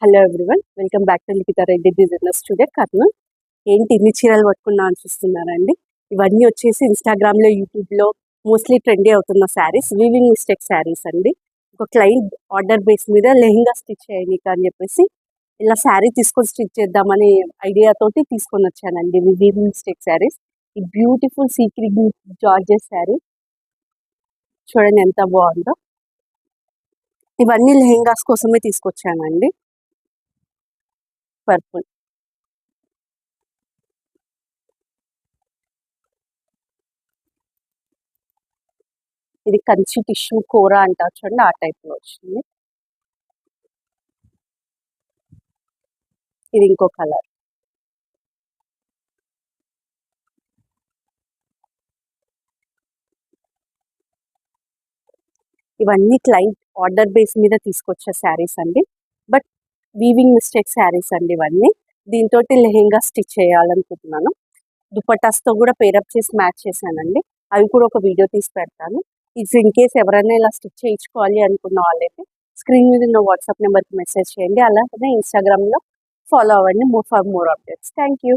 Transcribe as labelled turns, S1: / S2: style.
S1: Hello everyone, welcome back to Likhitha Reddy designer studio Kurnool. ఏంటి ఇన్ని చీరలు పట్టుకున్నా అని చూస్తున్నారండి. ఇవన్నీ వచ్చేసి ఇన్స్టాగ్రామ్లో, యూట్యూబ్లో మోస్ట్లీ ట్రెండీ అవుతున్న శారీస్, వీవింగ్ మిస్టేక్ శారీస్ అండి. ఒక క్లయింట్ ఆర్డర్ బేస్ మీద లెహంగా స్టిచ్ చేయనీక అని చెప్పేసి ఇలా శారీ తీసుకొని స్టిచ్ చేద్దామని ఐడియాతోటి తీసుకొని వచ్చానండి. వీవింగ్ మిస్టేక్ శారీస్, ఈ బ్యూటిఫుల్ సీక్రెట్ జార్జెస్ శారీ చూడండి ఎంత బాగుందో. ఇవన్నీ లెహంగాస్ కోసమే తీసుకొచ్చానండి. పర్పుల్, ఇది కంచి టిష్యూ కూర అంటారు చూడండి, ఆ టైప్ లో వచ్చింది. ఇది ఇంకో కలర్. ఇవన్నీ క్లయింట్ ఆర్డర్ బేస్ మీద తీసుకొచ్చే శారీస్ అండి. బట్ వీవింగ్ మిస్టేక్ శారీస్ అండి ఇవన్నీ. దీంతో లెహెంగా స్టిచ్ చేయాలనుకుంటున్నాను. దుపట్టాస్తో కూడా పేరప్ చేసి మ్యాచ్ చేశానండి. అవి కూడా ఒక వీడియో తీసి పెడతాను. ఇన్ కేస్ ఎవరైనా ఇలా స్టిచ్ చేయించుకోవాలి అనుకున్న వాళ్ళైతే స్క్రీన్ మీద ఉన్న వాట్సాప్ నెంబర్కి మెసేజ్ చేయండి. అలాగే ఇన్స్టాగ్రామ్లో ఫాలో అవ్వండి for more updates. Thank you.